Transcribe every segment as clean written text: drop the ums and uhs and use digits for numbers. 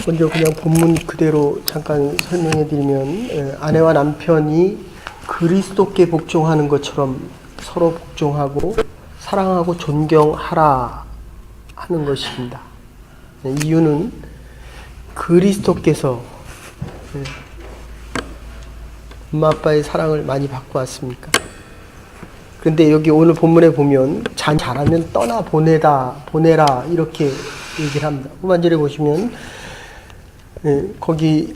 먼저 그냥 본문 그대로 잠깐 설명해 드리면, 아내와 남편이 그리스도께 복종하는 것처럼 서로 복종하고 사랑하고 존경하라 하는 것입니다. 이유는 그리스도께서 엄마 아빠의 사랑을 많이 받고 왔습니까? 그런데 여기 오늘 본문에 보면 잘하면 떠나 보내라 이렇게 얘기를 합니다. 후반절에 보시면 거기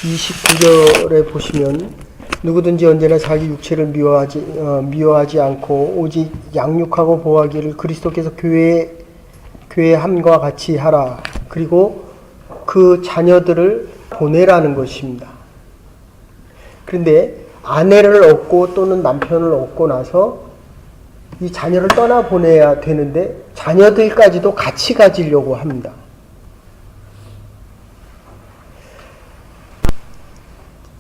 29절에 보시면 누구든지 언제나 자기 육체를 미워하지 않고 오직 양육하고 보호하기를 그리스도께서 교회의 함과 같이 하라. 그리고 그 자녀들을 보내라는 것입니다. 그런데 아내를 얻고 또는 남편을 얻고 나서 이 자녀를 떠나보내야 되는데 자녀들까지도 같이 가지려고 합니다.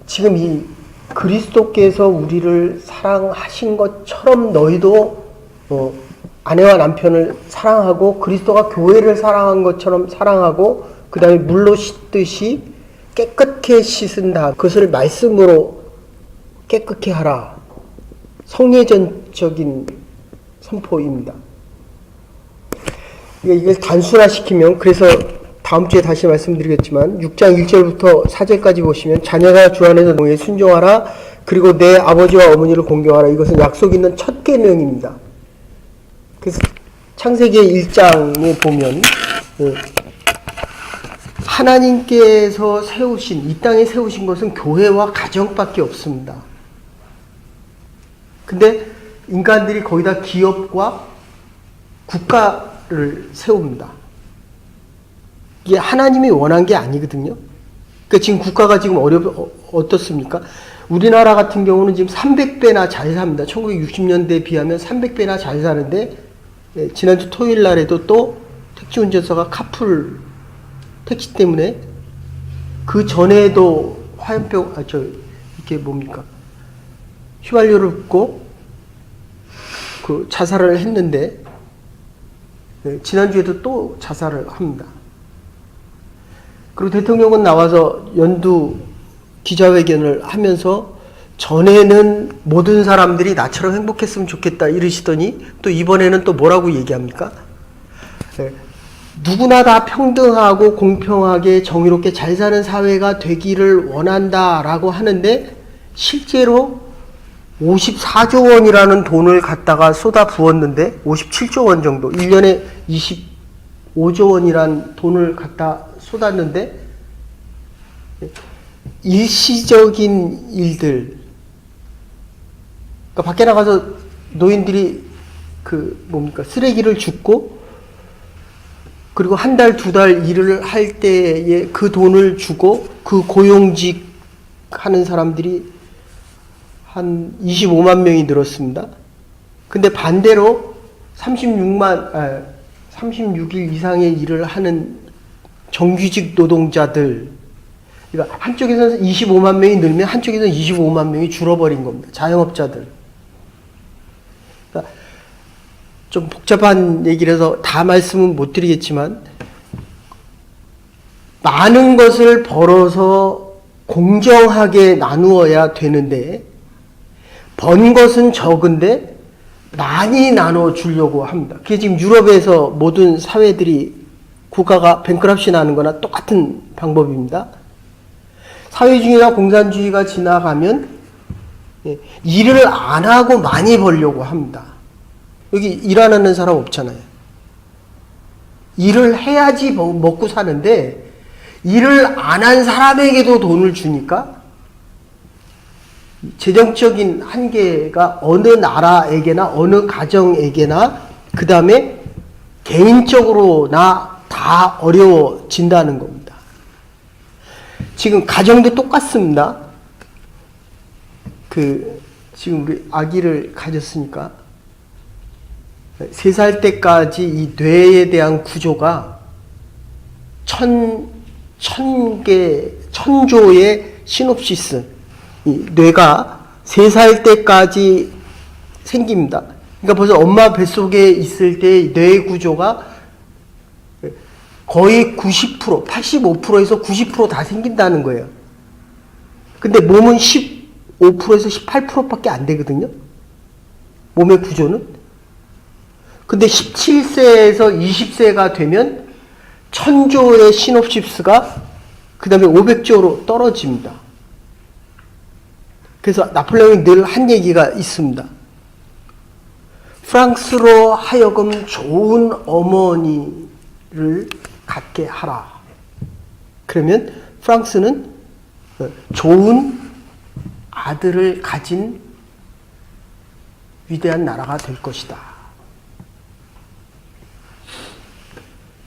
지금 이 그리스도께서 우리를 사랑하신 것처럼 너희도 아내와 남편을 사랑하고 그리스도가 교회를 사랑한 것처럼 사랑하고 그 다음에 물로 씻듯이 깨끗게 씻은다. 그것을 말씀으로 깨끗게 하라. 성예전적인 선포입니다. 이걸 단순화시키면, 그래서 다음 주에 다시 말씀드리겠지만 6장 1절부터 4절까지 보시면 자녀가 주 안에서 노예에 순종하라. 그리고 내 아버지와 어머니를 공경하라. 이것은 약속 있는 첫 계명입니다. 그래서 창세기 1장에 보면 하나님께서 세우신, 이 땅에 세우신 것은 교회와 가정밖에 없습니다. 근데 인간들이 거기다 기업과 국가를 세웁니다. 이게 하나님이 원한 게 아니거든요. 그러니까 지금 국가가 지금 어떻습니까? 우리나라 같은 경우는 지금 300배나 잘 삽니다. 1960년대에 비하면 300배나 잘 사는데, 지난주 토요일 날에도 또 택시 운전사가 카풀 택시 때문에, 그 전에도 화염병, 이게 뭡니까? 휘발유를 붓고 그 자살을 했는데, 지난주에도 또 자살을 합니다. 그리고 대통령은 나와서 연두 기자회견을 하면서 전에는 모든 사람들이 나처럼 행복했으면 좋겠다 이러시더니 또 이번에는 또 뭐라고 얘기합니까? 누구나 다 평등하고 공평하게 정의롭게 잘 사는 사회가 되기를 원한다라고 하는데 실제로 54조 원이라는 돈을 갖다가 쏟아 부었는데 57조 원 정도, 1년에 25조 원이란 돈을 갖다 쏟았는데 일시적인 일들, 그러니까 밖에 나가서 노인들이 쓰레기를 줍고 그리고 한 달, 두 달 일을 할 때에 그 돈을 주고 그 고용직 하는 사람들이 한 25만 명이 늘었습니다. 근데 반대로 36일 이상의 일을 하는 정규직 노동자들, 그러니까 한쪽에서는 25만 명이 늘면 한쪽에서는 25만 명이 줄어버린 겁니다. 자영업자들. 그러니까 좀 복잡한 얘기를 해서 다 말씀은 못 드리겠지만, 많은 것을 벌어서 공정하게 나누어야 되는데 번 것은 적은데 많이 나눠주려고 합니다. 그게 지금 유럽에서 모든 사회들이, 국가가 뱅크럽시 나는 거나 똑같은 방법입니다. 사회주의나 공산주의가 지나가면 일을 안 하고 많이 벌려고 합니다. 여기 일 안 하는 사람 없잖아요. 일을 해야지 먹고 사는데 일을 안 한 사람에게도 돈을 주니까 재정적인 한계가 어느 나라에게나 어느 가정에게나 그 다음에 개인적으로나 다 어려워진다는 겁니다. 지금 가정도 똑같습니다. 지금 우리 아기를 가졌으니까 3살 때까지 이 뇌에 대한 구조가 천조의 시놉시스, 이 뇌가 3살 때까지 생깁니다. 그러니까 벌써 엄마 뱃속에 있을 때 뇌 구조가 거의 90%, 85%에서 90% 다 생긴다는 거예요. 근데 몸은 15%에서 18%밖에 안 되거든요. 몸의 구조는. 근데 17세에서 20세가 되면 1000조의 시놉시스가 그 다음에 500조로 떨어집니다. 그래서 나폴레옹이 늘 한 얘기가 있습니다. 프랑스로 하여금 좋은 어머니를 갖게 하라. 그러면 프랑스는 좋은 아들을 가진 위대한 나라가 될 것이다.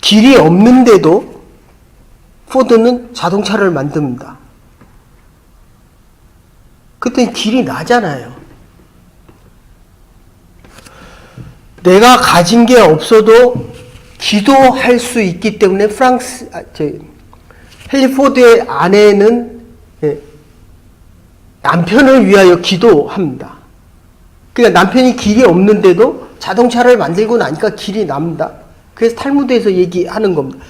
길이 없는데도 포드는 자동차를 만듭니다. 그때 길이 나잖아요. 내가 가진 게 없어도 기도할 수 있기 때문에 헨리 포드의 아내는 남편을 위하여 기도합니다. 그러니까 남편이 길이 없는데도 자동차를 만들고 나니까 길이 납니다. 그래서 탈무드에서 얘기하는 겁니다.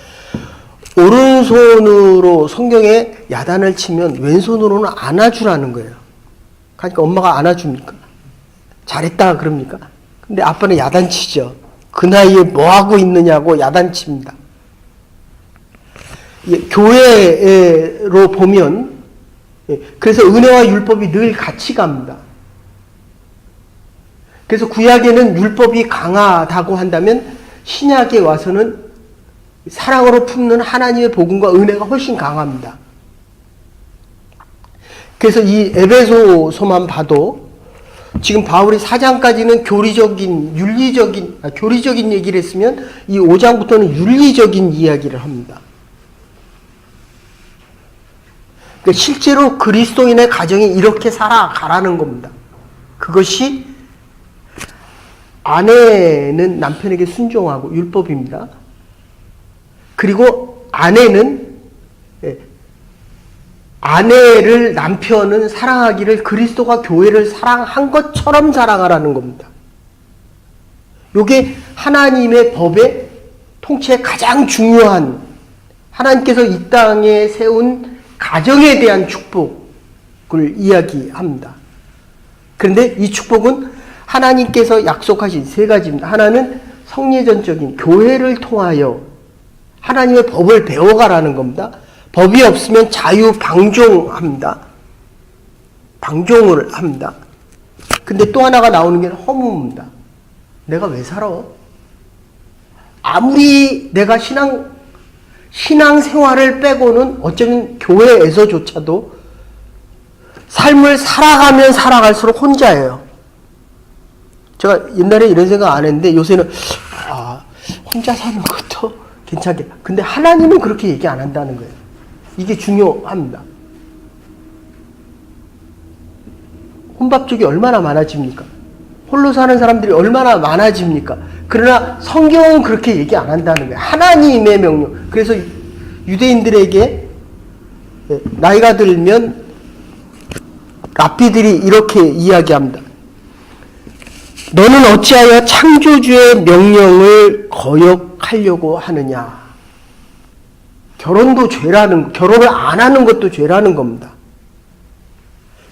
오른손으로 성경에 야단을 치면 왼손으로는 안아주라는 거예요. 그러니까 엄마가 안아줍니까? 잘했다 그럽니까? 근데 아빠는 야단치죠. 그 나이에 뭐하고 있느냐고 야단칩니다. 교회로 보면 그래서 은혜와 율법이 늘 같이 갑니다. 그래서 구약에는 율법이 강하다고 한다면 신약에 와서는 사랑으로 품는 하나님의 복음과 은혜가 훨씬 강합니다. 그래서 이 에베소서만 봐도 지금 바울이 4장까지는 교리적인 얘기를 했으면 이 5장부터는 윤리적인 이야기를 합니다. 그러니까 실제로 그리스도인의 가정이 이렇게 살아가라는 겁니다. 그것이 아내는 남편에게 순종하고 율법입니다. 그리고 아내를 남편은 사랑하기를 그리스도가 교회를 사랑한 것처럼 사랑하라는 겁니다. 이게 하나님의 법의 통치의 가장 중요한 하나님께서 이 땅에 세운 가정에 대한 축복을 이야기합니다. 그런데 이 축복은 하나님께서 약속하신 3가지입니다. 하나는 성례전적인 교회를 통하여 하나님의 법을 배워가라는 겁니다. 법이 없으면 자유방종합니다. 방종을 합니다. 근데 또 하나가 나오는 게 허무입니다. 내가 왜 살아? 아무리 내가 신앙생활을 빼고는 어쩌면 교회에서조차도 삶을 살아가면 살아갈수록 혼자예요. 제가 옛날에 이런 생각 안 했는데 요새는 혼자 사는 것도 괜찮겠다. 근데 하나님은 그렇게 얘기 안 한다는 거예요. 이게 중요합니다. 혼밥족이 얼마나 많아집니까? 홀로 사는 사람들이 얼마나 많아집니까? 그러나 성경은 그렇게 얘기 안 한다는 거예요. 하나님의 명령. 그래서 유대인들에게 나이가 들면 랍비들이 이렇게 이야기합니다. 너는 어찌하여 창조주의 명령을 거역하려고 하느냐? 결혼을 안 하는 것도 죄라는 겁니다.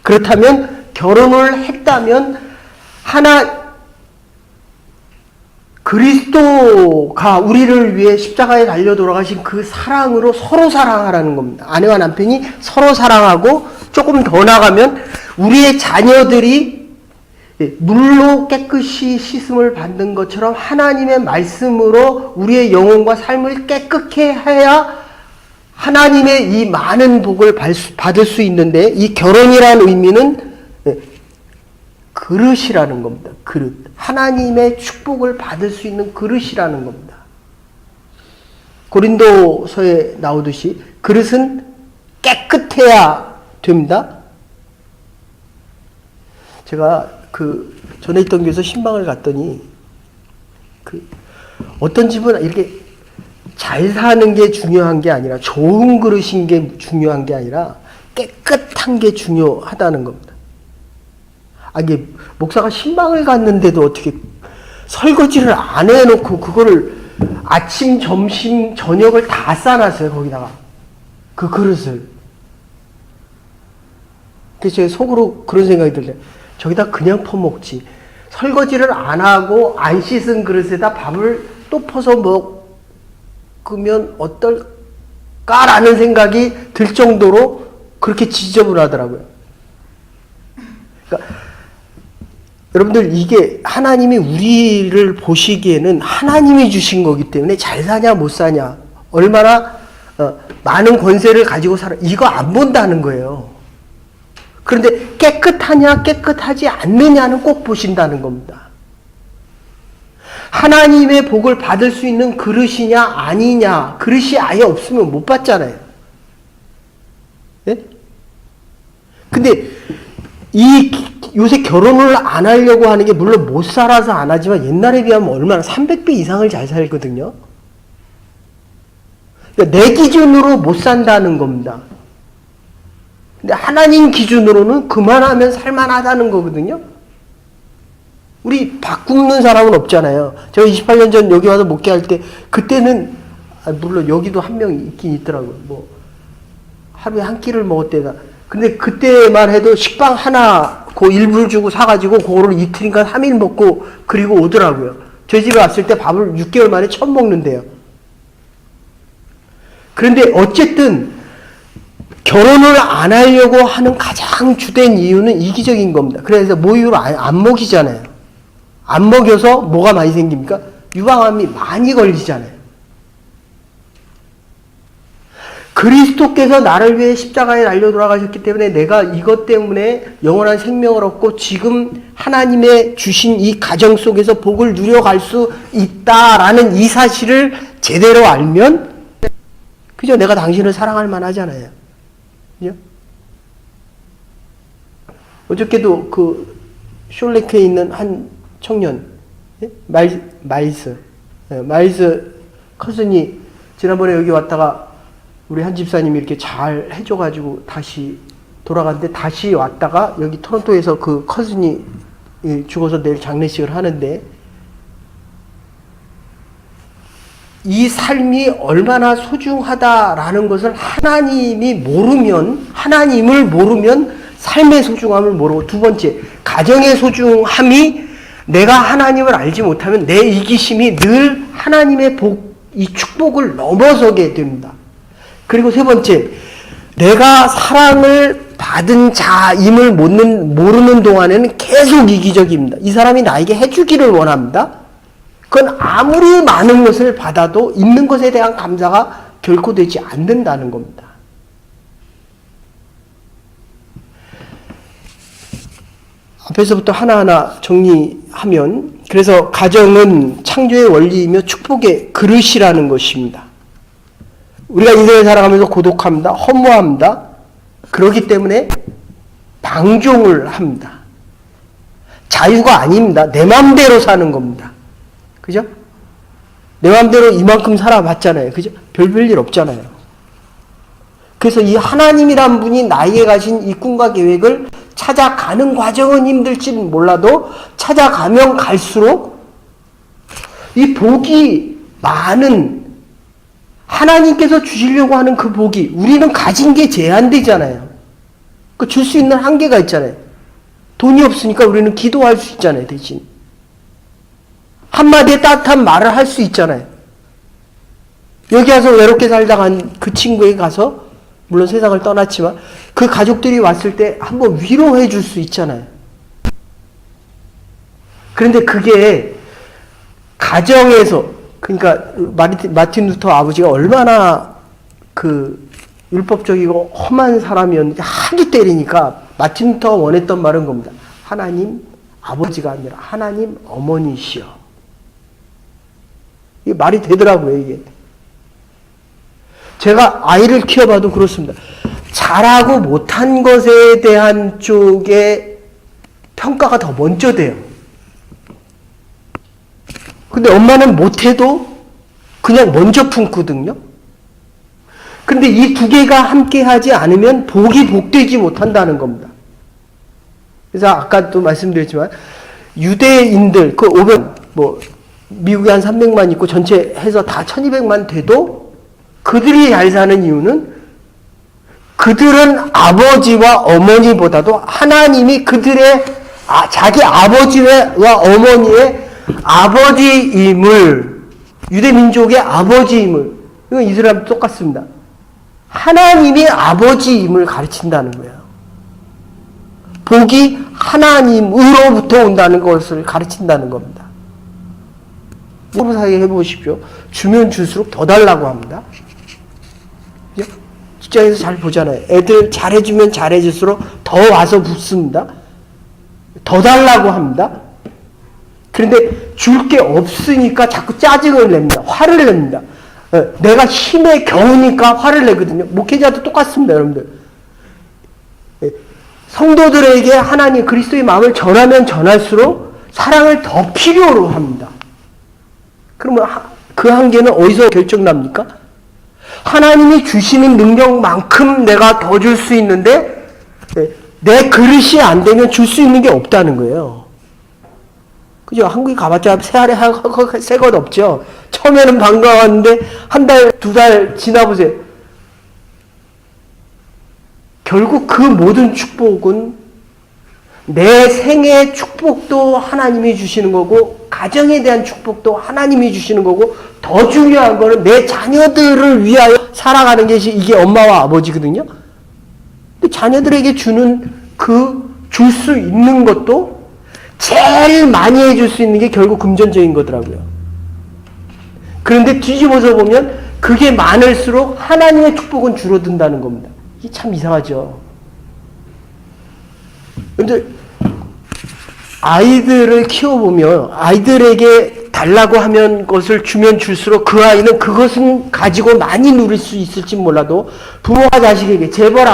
그렇다면 결혼을 했다면 그리스도가 우리를 위해 십자가에 달려 돌아가신 그 사랑으로 서로 사랑하라는 겁니다. 아내와 남편이 서로 사랑하고 조금 더 나가면 우리의 자녀들이 물로 깨끗이 씻음을 받는 것처럼 하나님의 말씀으로 우리의 영혼과 삶을 깨끗게 해야 하나님의 이 많은 복을 받을 수 있는데 이 결혼이라는 의미는 그릇이라는 겁니다. 그릇. 하나님의 축복을 받을 수 있는 그릇이라는 겁니다. 고린도서에 나오듯이 그릇은 깨끗해야 됩니다. 제가 전에 있던 교회에서 신방을 갔더니 어떤 집은 이렇게 잘 사는 게 중요한 게 아니라 좋은 그릇인 게 중요한 게 아니라 깨끗한 게 중요하다는 겁니다. 이게 목사가 신방을 갔는데도 어떻게 설거지를 안 해놓고 그거를 아침, 점심, 저녁을 다 싸놨어요. 거기다가 그 그릇을. 그래서 제 속으로 그런 생각이 들려요. 저기다 그냥 퍼먹지. 설거지를 안 하고 안 씻은 그릇에다 밥을 또 퍼서 먹으면 어떨까라는 생각이 들 정도로 그렇게 지저분하더라고요. 그러니까 여러분들, 이게 하나님이 우리를 보시기에는 하나님이 주신 거기 때문에 잘 사냐 못 사냐, 얼마나 많은 권세를 가지고 살아, 이거 안 본다는 거예요. 그런데 깨끗하냐 깨끗하지 않느냐는 꼭 보신다는 겁니다. 하나님의 복을 받을 수 있는 그릇이냐 아니냐, 그릇이 아예 없으면 못 받잖아요. 예? 근데 요새 결혼을 안 하려고 하는 게, 물론 못 살아서 안 하지만 옛날에 비하면 얼마나 300배 이상을 잘 살거든요. 그러니까 내 기준으로 못 산다는 겁니다. 근데 하나님 기준으로는 그만하면 살만하다는 거거든요. 우리 바꾸는 사람은 없잖아요. 제가 28년 전 여기 와서 목회할 때, 그때는 물론 여기도 한 명 있긴 있더라고요. 하루에 한 끼를 먹었대나. 근데 그때만 해도 식빵 하나 그 1불 주고 사가지고 그거를 이틀인가 3일 먹고 그리고 오더라고요. 저희 집에 왔을 때 밥을 6개월 만에 처음 먹는데요. 그런데 어쨌든 결혼을 안 하려고 하는 가장 주된 이유는 이기적인 겁니다. 그래서 모유를 안 먹이잖아요. 안 먹여서 뭐가 많이 생깁니까? 유방암이 많이 걸리잖아요. 그리스도께서 나를 위해 십자가에 달려 돌아가셨기 때문에 내가 이것 때문에 영원한 생명을 얻고 지금 하나님의 주신 이 가정 속에서 복을 누려갈 수 있다라는 이 사실을 제대로 알면, 그죠? 내가 당신을 사랑할 만하잖아요. 그죠? 어저께도 그 숄레크에 있는 한 청년, 예? 마일스 커슨이 지난번에 여기 왔다가 우리 한 집사님이 이렇게 잘 해줘가지고 다시 돌아갔는데, 다시 왔다가 여기 토론토에서 그 커슨이 죽어서 내일 장례식을 하는데, 이 삶이 얼마나 소중하다라는 것을 하나님을 모르면 삶의 소중함을 모르고, 두 번째, 가정의 소중함이, 내가 하나님을 알지 못하면 내 이기심이 늘 하나님의 이 축복을 넘어서게 됩니다. 그리고 세 번째, 내가 사랑을 받은 자임을 모르는 동안에는 계속 이기적입니다. 이 사람이 나에게 해주기를 원합니다. 그건 아무리 많은 것을 받아도 있는 것에 대한 감사가 결코 되지 않는다는 겁니다. 앞에서부터 하나하나 정리하면, 그래서 가정은 창조의 원리이며 축복의 그릇이라는 것입니다. 우리가 인생을 살아가면서 고독합니다. 허무합니다. 그렇기 때문에 방종을 합니다. 자유가 아닙니다. 내 마음대로 사는 겁니다. 그죠? 내 마음대로 이만큼 살아봤잖아요. 그죠? 별일 없잖아요. 그래서 이 하나님이란 분이 나에게 가신 이 꿈과 계획을 찾아가는 과정은 힘들지는 몰라도, 찾아가면 갈수록 이 복이 많은, 하나님께서 주시려고 하는 그 복이, 우리는 가진 게 제한되잖아요. 그 줄 수 있는 한계가 있잖아요. 돈이 없으니까 우리는 기도할 수 있잖아요, 대신. 한마디의 따뜻한 말을 할 수 있잖아요. 여기 와서 외롭게 살다가 그 친구에게 가서, 물론 세상을 떠났지만, 그 가족들이 왔을 때 한번 위로해 줄 수 있잖아요. 그런데 그게 가정에서, 그러니까 마틴 루터 아버지가 얼마나 그 율법적이고 험한 사람이었는데 하도 때리니까 마틴 루터가 원했던 말은 겁니다. 하나님 아버지가 아니라 하나님 어머니시여. 이게 말이 되더라고요, 이게. 제가 아이를 키워봐도 그렇습니다. 잘하고 못한 것에 대한 쪽에 평가가 더 먼저 돼요. 근데 엄마는 못해도 그냥 먼저 품거든요. 근데 이 두 개가 함께 하지 않으면 복이 복되지 못한다는 겁니다. 그래서 아까도 말씀드렸지만 유대인들 그 500, 미국에 한 300만 있고 전체 해서 다 1200만 돼도 그들이 잘 사는 이유는 그들은 아버지와 어머니보다도 하나님이 그들의 자기 아버지와 어머니의 아버지임을, 유대민족의 아버지임을, 이건 이스라엘도 똑같습니다. 하나님이 아버지임을 가르친다는 거예요. 복이 하나님으로부터 온다는 것을 가르친다는 겁니다. 서로 사이에 해보십시오. 주면 줄수록 더 달라고 합니다. 직장에서 잘 보잖아요. 애들 잘해주면 잘해줄수록 더 와서 묻습니다. 더 달라고 합니다. 그런데 줄 게 없으니까 자꾸 짜증을 냅니다. 화를 냅니다. 내가 힘에 겨우니까 화를 내거든요. 목회자도 똑같습니다, 여러분들. 성도들에게 하나님 그리스도의 마음을 전하면 전할수록 사랑을 더 필요로 합니다. 그러면 그 한계는 어디서 결정납니까? 하나님이 주시는 능력만큼 내가 더 줄 수 있는데 내 그릇이 안 되면 줄 수 있는 게 없다는 거예요. 그죠? 한국에 가봤자 새알에 새 것 없죠? 처음에는 반가웠는데 한 달, 두 달 지나보세요. 결국 그 모든 축복은 내 생의 축복도 하나님이 주시는 거고 가정에 대한 축복도 하나님이 주시는 거고 더 중요한 거는 내 자녀들을 위하여 살아가는 것이 이게 엄마와 아버지거든요. 근데 자녀들에게 주는 그 줄 수 있는 것도 제일 많이 해줄 수 있는 게 결국 금전적인 거더라고요. 그런데 뒤집어서 보면 그게 많을수록 하나님의 축복은 줄어든다는 겁니다. 이게 참 이상하죠. 근데 아이들을 키워보면 아이들에게 달라고 하면 것을 주면 줄수록 그 아이는 그것은 가지고 많이 누릴 수 있을지 몰라도 부모가 자식에게 재벌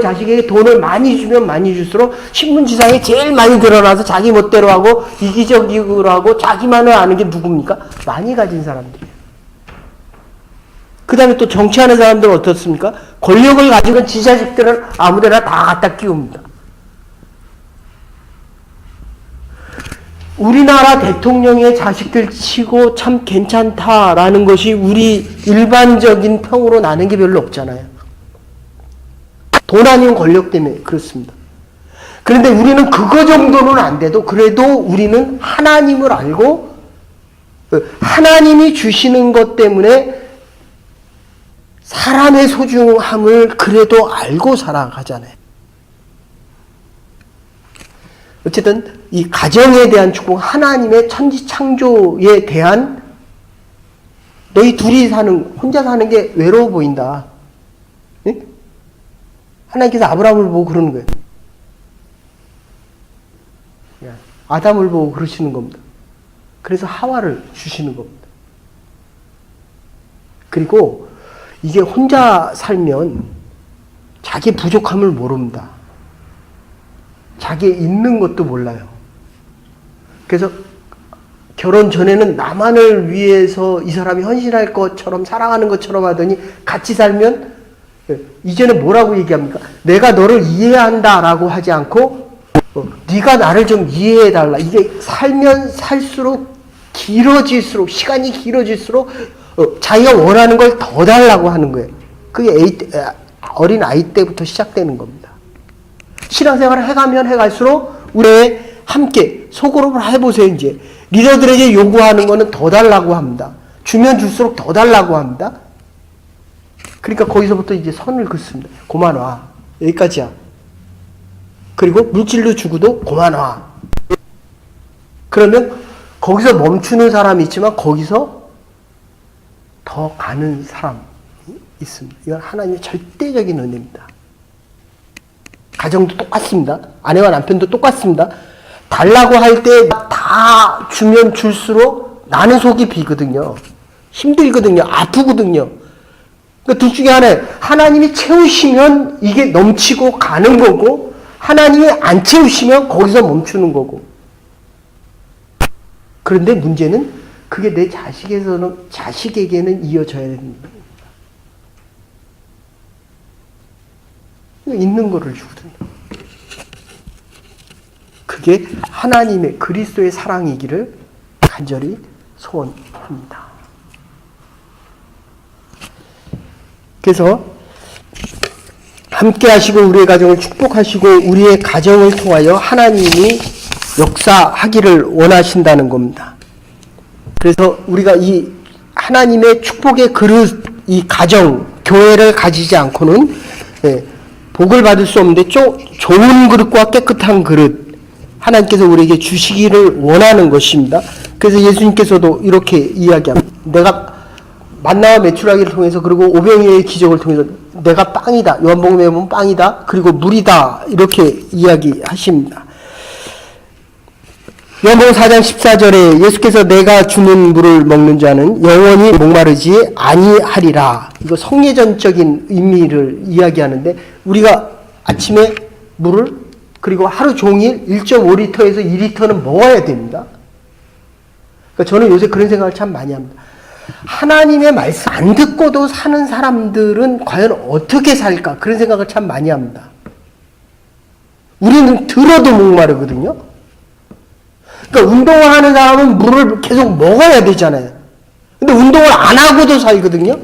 자식에게 돈을 많이 주면 많이 줄수록 신문지상에 제일 많이 드러나서 자기 멋대로 하고 이기적으로 하고 자기만을 아는 게 누굽니까? 많이 가진 사람들이에요. 그 다음에 또 정치하는 사람들은 어떻습니까? 권력을 가진 건 지 자식들은 아무데나 다 갖다 끼웁니다. 우리나라 대통령의 자식들 치고 참 괜찮다라는 것이 우리 일반적인 평으로 나는 게 별로 없잖아요. 돈 아니면 권력 때문에 그렇습니다. 그런데 우리는 그거 정도는 안 돼도 그래도 우리는 하나님을 알고 하나님이 주시는 것 때문에 사람의 소중함을 그래도 알고 살아가잖아요. 어쨌든 이 가정에 대한 축복, 하나님의 천지창조에 대한 너희 둘이 혼자 사는 게 외로워 보인다. 네? 하나님께서 아브라함을 보고 그러는 거예요. 아담을 보고 그러시는 겁니다. 그래서 하와를 주시는 겁니다. 그리고 이게 혼자 살면 자기 부족함을 모릅니다. 자기 있는 것도 몰라요. 그래서 결혼 전에는 나만을 위해서 이 사람이 헌신할 것처럼 사랑하는 것처럼 하더니 같이 살면 이제는 뭐라고 얘기합니까? 내가 너를 이해한다라고 하지 않고 네가 나를 좀 이해해달라. 이게 살면 살수록 길어질수록 시간이 길어질수록 자기가 원하는 걸 더 달라고 하는 거예요. 그게 어린 아이 때부터 시작되는 겁니다. 신앙생활을 해가면 해갈수록 우리 함께 속으로 해보세요. 이제 리더들에게 요구하는 거는 더 달라고 합니다. 주면 줄수록 더 달라고 합니다. 그러니까 거기서부터 이제 선을 긋습니다. 고만 와. 여기까지야. 그리고 물질로 주고도 고만 와. 그러면 거기서 멈추는 사람이 있지만 거기서 더 가는 사람이 있습니다. 이건 하나님의 절대적인 은혜입니다. 가정도 똑같습니다. 아내와 남편도 똑같습니다. 달라고 할 때 다 주면 줄수록 나는 속이 비거든요. 힘들거든요. 아프거든요. 그러니까 둘 중에 하나예요. 하나님이 채우시면 이게 넘치고 가는 거고 하나님이 안 채우시면 거기서 멈추는 거고. 그런데 문제는 그게 내 자식에게는 이어져야 됩니다. 있는 거를 주거든요. 그게 하나님의 그리스도의 사랑이기를 간절히 소원합니다. 그래서 함께 하시고 우리의 가정을 축복하시고 우리의 가정을 통하여 하나님이 역사하기를 원하신다는 겁니다. 그래서 우리가 이 하나님의 축복의 그릇, 이 가정, 교회를 가지지 않고는 복을 받을 수 없는데 좋은 그릇과 깨끗한 그릇 하나님께서 우리에게 주시기를 원하는 것입니다. 그래서 예수님께서도 이렇게 이야기합니다. 내가 만나와 메추라기를 통해서 그리고 오병이어의 기적을 통해서 내가 빵이다. 요한복음에 보면 빵이다. 그리고 물이다. 이렇게 이야기하십니다. 요한복음 4장 14절에 예수께서 내가 주는 물을 먹는 자는 영원히 목마르지 아니하리라. 이거 성례전적인 의미를 이야기하는데 우리가 아침에 물을 그리고 하루 종일 1.5리터에서 2리터는 먹어야 됩니다. 그러니까 저는 요새 그런 생각을 참 많이 합니다. 하나님의 말씀 안 듣고도 사는 사람들은 과연 어떻게 살까? 그런 생각을 참 많이 합니다. 우리는 들어도 목마르거든요. 그러니까 운동을 하는 사람은 물을 계속 먹어야 되잖아요. 근데 운동을 안 하고도 살거든요.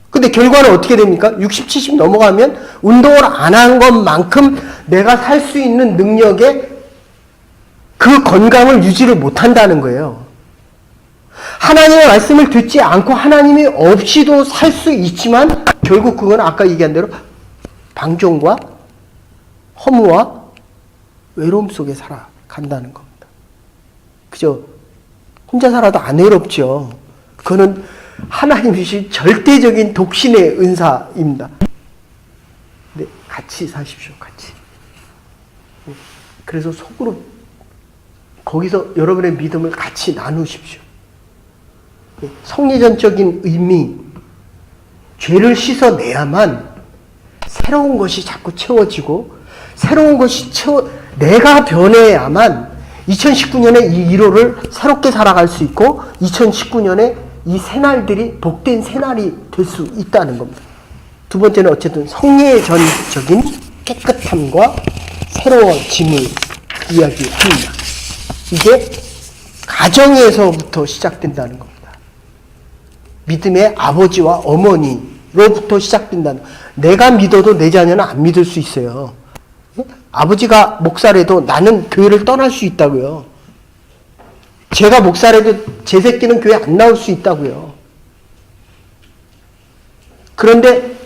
근데 결과는 어떻게 됩니까? 60, 70 넘어가면 운동을 안 한 것만큼 내가 살 수 있는 능력에 그 건강을 유지를 못한다는 거예요. 하나님의 말씀을 듣지 않고 하나님이 없이도 살 수 있지만 결국 그건 아까 얘기한 대로 방종과 허무와 외로움 속에 살아간다는 겁니다. 그죠? 혼자 살아도 안 외롭죠. 그거는 하나님이 주신 절대적인 독신의 은사입니다. 네, 같이 사십시오. 같이. 그래서 속으로 거기서 여러분의 믿음을 같이 나누십시오. 성례전적인 의미, 죄를 씻어내야만 새로운 것이 자꾸 채워지고 새로운 것이 내가 변해야만 2019년에 이 1호를 새롭게 살아갈 수 있고 2019년에 이 새날들이 복된 새날이 될 수 있다는 겁니다. 두 번째는 어쨌든 성례전적인 깨끗함과 새로워짐을 이야기합니다. 이게 가정에서부터 시작된다는 겁니다. 믿음의 아버지와 어머니로부터 시작된다는 겁니다. 내가 믿어도 내 자녀는 안 믿을 수 있어요. 아버지가 목사래도 나는 교회를 떠날 수 있다고요. 제가 목사래도 제 새끼는 교회 안 나올 수 있다고요. 그런데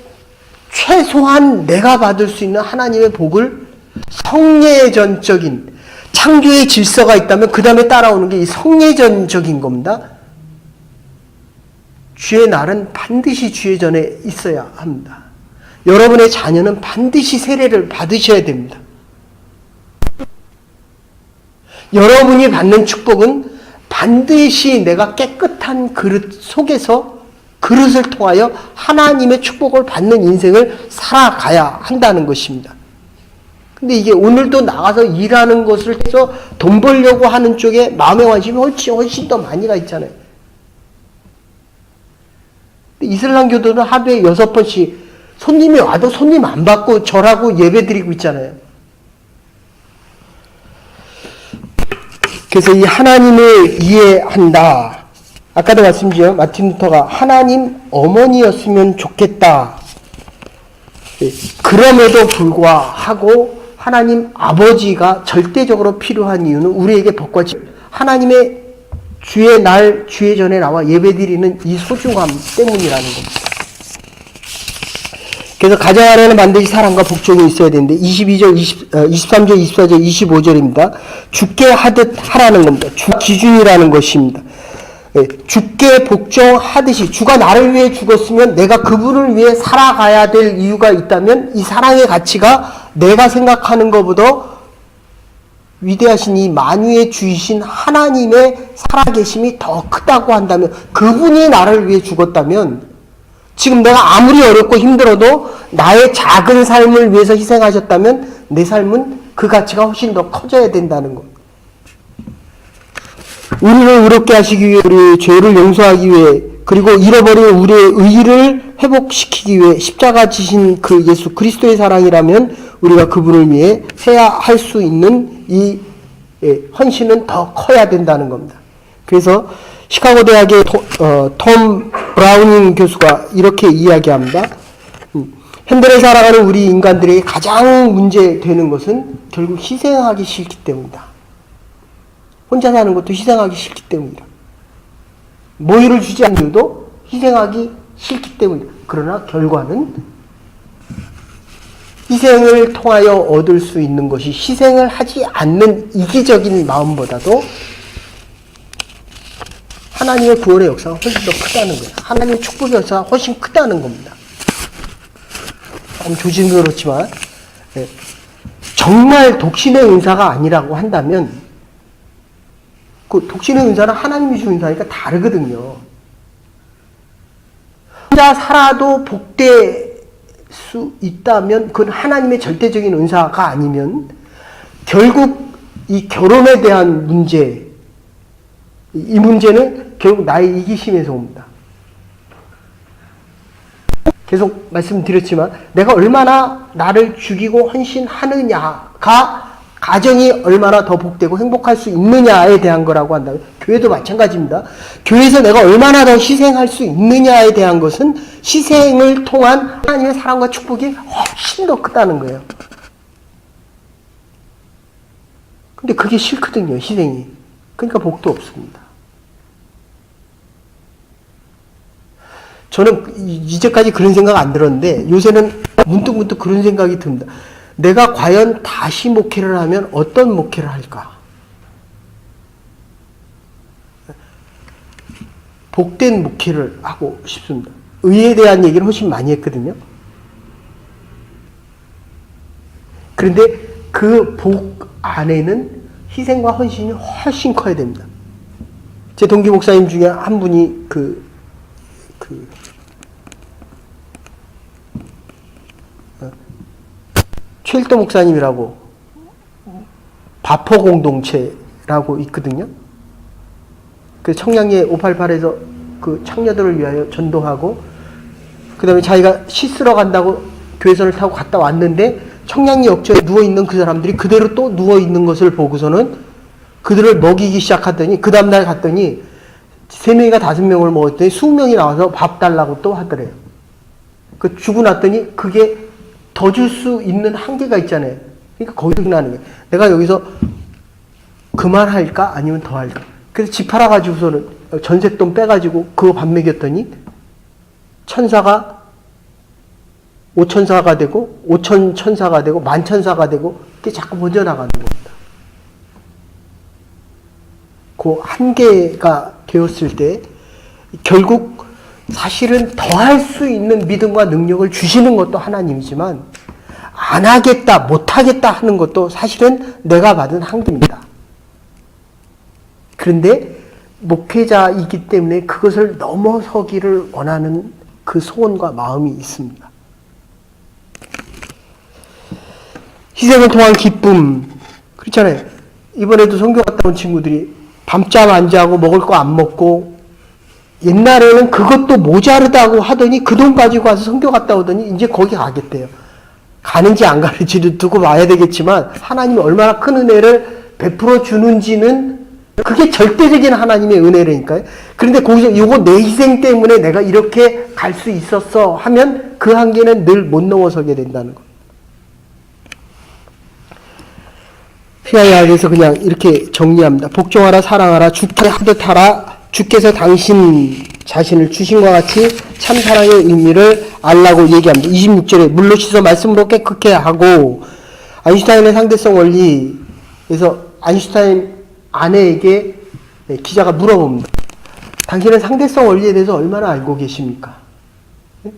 최소한 내가 받을 수 있는 하나님의 복을 성례전적인 창조의 질서가 있다면 그 다음에 따라오는 게 이 성례전적인 겁니다. 주의 날은 반드시 주의 전에 있어야 합니다. 여러분의 자녀는 반드시 세례를 받으셔야 됩니다. 여러분이 받는 축복은 반드시 내가 깨끗한 그릇 속에서 그릇을 통하여 하나님의 축복을 받는 인생을 살아가야 한다는 것입니다. 근데 이게 오늘도 나가서 일하는 것을 해서 돈 벌려고 하는 쪽에 마음의 관심이 훨씬 더 많이 가 있잖아요. 이슬람교도는 하루에 6번씩 손님이 와도 손님 안 받고 절하고 예배 드리고 있잖아요. 그래서 이 하나님을 이해한다. 아까도 말씀드렸죠. 마틴 루터가 하나님 어머니였으면 좋겠다. 그럼에도 불구하고 하나님 아버지가 절대적으로 필요한 이유는 우리에게 복과 하나님의 주의 날, 주의 전에 나와 예배드리는 이 소중함 때문이라는 겁니다. 그래서 가정 안에는 반드시 사랑과 복종이 있어야 되는데 22절, 23절, 24절, 25절입니다. 주께 하듯 하라는 겁니다. 주 기준이라는 것입니다. 주께 복종하듯이 주가 나를 위해 죽었으면 내가 그분을 위해 살아가야 될 이유가 있다면 이 사랑의 가치가 내가 생각하는 것보다 위대하신 이 만유의 주이신 하나님의 살아계심이 더 크다고 한다면 그분이 나를 위해 죽었다면 지금 내가 아무리 어렵고 힘들어도 나의 작은 삶을 위해서 희생하셨다면 내 삶은 그 가치가 훨씬 더 커져야 된다는 것. 우리를 의롭게 하시기 위해 우리 죄를 용서하기 위해 그리고 잃어버린 우리의 의의를 회복시키기 위해 십자가 지신 그 예수 그리스도의 사랑이라면 우리가 그분을 위해 해야 할 수 있는 이 헌신은 더 커야 된다는 겁니다. 그래서 시카고 대학의 톰 브라우닝 교수가 이렇게 이야기합니다. 현대를 살아가는 우리 인간들에게 가장 문제되는 것은 결국 희생하기 싫기 때문이다. 혼자 사는 것도 희생하기 싫기 때문이다. 모유를 주지 않는 이유도 희생하기 싫기 때문이다. 그러나 결과는 희생을 통하여 얻을 수 있는 것이 희생을 하지 않는 이기적인 마음보다도 하나님의 구원의 역사가 훨씬 더 크다는 거예요. 하나님의 축복의 역사가 훨씬 크다는 겁니다. 조심스럽지만 정말 독신의 은사가 아니라고 한다면 그 독신의 은사는 하나님이 주는 은사니까 다르거든요. 혼자 살아도 복될 수 있다면 그건 하나님의 절대적인 은사가 아니면 결국 이 결혼에 대한 문제, 이 문제는 결국 나의 이기심에서 옵니다. 계속 말씀드렸지만 내가 얼마나 나를 죽이고 헌신하느냐가 가정이 얼마나 더 복되고 행복할 수 있느냐에 대한 거라고 한다면 교회도 마찬가지입니다. 교회에서 내가 얼마나 더 희생할 수 있느냐에 대한 것은 희생을 통한 하나님의 사랑과 축복이 훨씬 더 크다는 거예요. 근데 그게 싫거든요, 희생이. 그러니까 복도 없습니다. 저는 이제까지 그런 생각 안 들었는데 요새는 문득문득 그런 생각이 듭니다. 내가 과연 다시 목회를 하면 어떤 목회를 할까? 복된 목회를 하고 싶습니다. 의에 대한 얘기를 훨씬 많이 했거든요. 그런데 그 복 안에는 희생과 헌신이 훨씬 커야 됩니다. 제 동기 목사님 중에 한 분이 최일도 목사님이라고 바포 공동체라고 있거든요. 그 청량리 588에서 그 창녀들을 위하여 전도하고 그 다음에 자기가 씻으러 간다고 교회선을 타고 갔다 왔는데 청량리 역전에 누워있는 그 사람들이 그대로 또 누워있는 것을 보고서는 그들을 먹이기 시작하더니 그 다음날 갔더니 3명이가 5명을 먹었더니 20명이 나와서 밥 달라고 또 하더래요. 그 주고 났더니 그게 더 줄 수 있는 한계가 있잖아요. 그러니까 거기서 나는 거예요. 내가 여기서 그만할까? 아니면 더 할까? 그래서 집 팔아가지고서는 전셋돈 빼가지고 그거 밥 먹였더니 천사가 5천사가 되고 5천 천사가 되고 만천사가 되고 그게 자꾸 번져나가는 겁니다. 그 한계가 되었을 때 결국 사실은 더할 수 있는 믿음과 능력을 주시는 것도 하나님이지만 안 하겠다, 못 하겠다 하는 것도 사실은 내가 받은 한계입니다. 그런데 목회자이기 때문에 그것을 넘어서기를 원하는 그 소원과 마음이 있습니다. 희생을 통한 기쁨, 그렇잖아요. 이번에도 선교 갔다 온 친구들이 밤잠 안 자고 먹을 거 안 먹고 옛날에는 그것도 모자르다고 하더니 그 돈 가지고 와서 선교 갔다 오더니 이제 거기 가겠대요. 가는지 안 가는지를 두고 봐야 되겠지만 하나님이 얼마나 큰 은혜를 베풀어 주는지는 그게 절대적인 하나님의 은혜라니까요. 그런데 거기서 이거 내 희생 때문에 내가 이렇게 갈 수 있었어 하면 그 한계는 늘 못 넘어서게 된다는 거. 피아야에서 그냥 이렇게 정리합니다. 복종하라, 사랑하라, 주께 하듯 하라. 주께서 당신 자신을 주신 것 같이 참 사랑의 의미를 알라고 얘기합니다. 26절에 물로 씻어 말씀으로 깨끗게 하고 아인슈타인의 상대성 원리에서 아인슈타인 아내에게 기자가 물어봅니다. 당신은 상대성 원리에 대해서 얼마나 알고 계십니까? 네?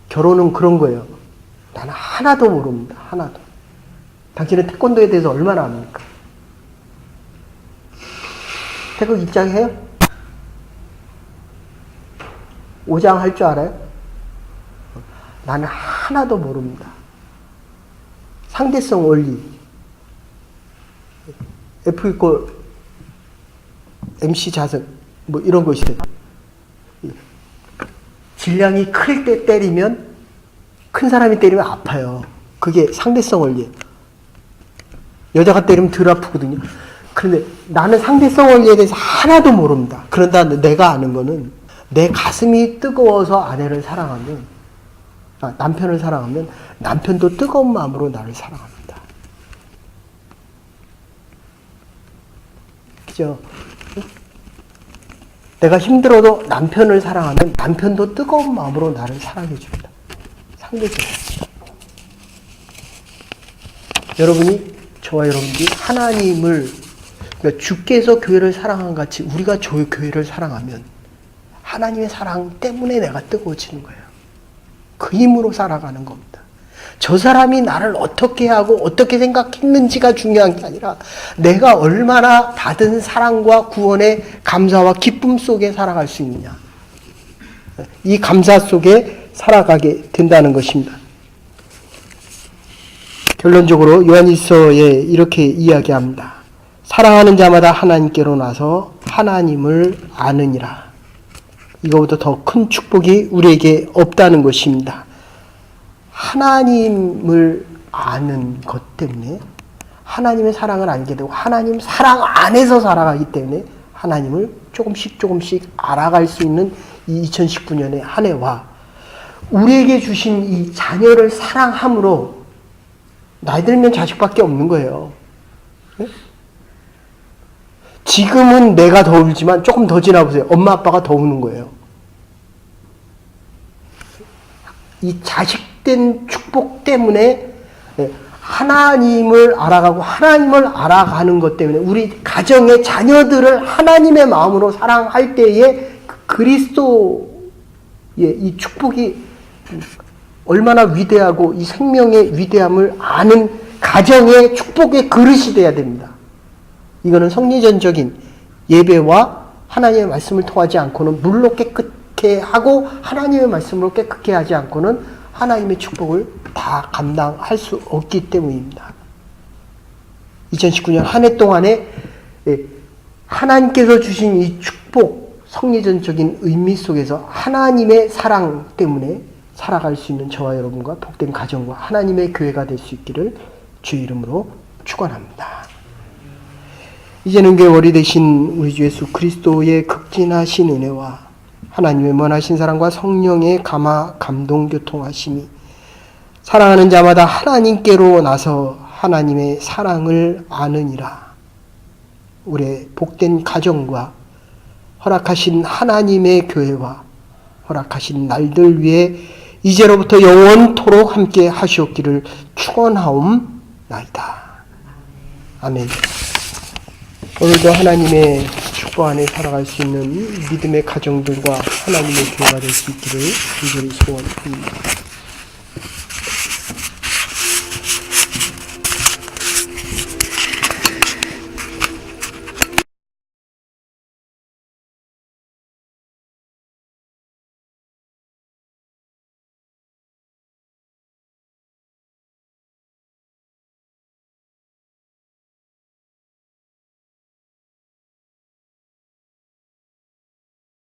결혼은 그런 거예요. 나는 하나도 모릅니다. 하나도. 당신은 태권도에 대해서 얼마나 압니까? 태극 입장해요? 5장 할 줄 알아요? 나는 하나도 모릅니다. 상대성 원리. F = MC 자선 뭐 이런 거 있어요. 질량이 클 때 때리면, 큰 사람이 때리면 아파요. 그게 상대성 원리예요. 여자가 때리면 덜 아프거든요. 그런데 나는 상대성 원리에 대해서 하나도 모릅니다. 그런다 내가 아는 거는 내 가슴이 뜨거워서 아내를 사랑하면, 남편을 사랑하면 남편도 뜨거운 마음으로 나를 사랑합니다. 그죠? 내가 힘들어도 남편을 사랑하면 남편도 뜨거운 마음으로 나를 사랑해 줍니다. 상대적으로. 여러분이, 저와 여러분들이 하나님을, 그러니까 주께서 교회를 사랑한 같이 우리가 교회를 사랑하면 하나님의 사랑 때문에 내가 뜨거워지는 거예요. 그 힘으로 살아가는 겁니다. 저 사람이 나를 어떻게 하고 어떻게 생각했는지가 중요한 게 아니라 내가 얼마나 받은 사랑과 구원의 감사와 기쁨 속에 살아갈 수 있느냐. 이 감사 속에 살아가게 된다는 것입니다. 결론적으로 요한일서에 이렇게 이야기합니다. 사랑하는 자마다 하나님께로 나서 하나님을 아느니라. 이거보다 더 큰 축복이 우리에게 없다는 것입니다. 하나님을 아는 것 때문에 하나님의 사랑을 알게 되고 하나님 사랑 안에서 살아가기 때문에 하나님을 조금씩 알아갈 수 있는 이 2019년의 한 해와 우리에게 주신 이 자녀를 사랑함으로, 나이 들면 자식밖에 없는 거예요. 네? 지금은 내가 더 울지만 조금 더 지나보세요. 엄마 아빠가 더 우는 거예요. 이 자식된 축복 때문에 하나님을 알아가고 하나님을 알아가는 것 때문에 우리 가정의 자녀들을 하나님의 마음으로 사랑할 때에 그리스도의 이 축복이 얼마나 위대하고 이 생명의 위대함을 아는 가정의 축복의 그릇이 돼야 됩니다. 이거는 성리전적인 예배와 하나님의 말씀을 통하지 않고는 물로 깨끗게 하고 하나님의 말씀으로 깨끗게 하지 않고는 하나님의 축복을 다 감당할 수 없기 때문입니다. 2019년 한 해 동안에 하나님께서 주신 이 축복, 성리전적인 의미 속에서 하나님의 사랑 때문에 살아갈 수 있는 저와 여러분과 복된 가정과 하나님의 교회가 될 수 있기를 주의 이름으로 축원합니다. 이제는 교회월이 되신 우리 주 예수 그리스도의 극진하신 은혜와 하나님의 무한하신 사랑과 성령의 감화 감동 교통하심이 사랑하는 자마다 하나님께로 나서 하나님의 사랑을 아느니라. 우리의 복된 가정과 허락하신 하나님의 교회와 허락하신 날들 위에 이제로부터 영원토록 함께 하시옵기를 축원하옵나이다. 아멘. 오늘도 하나님의 축복 안에 살아갈 수 있는 믿음의 가정들과 하나님의 교회가 될 수 있기를 간절히 소원합니다.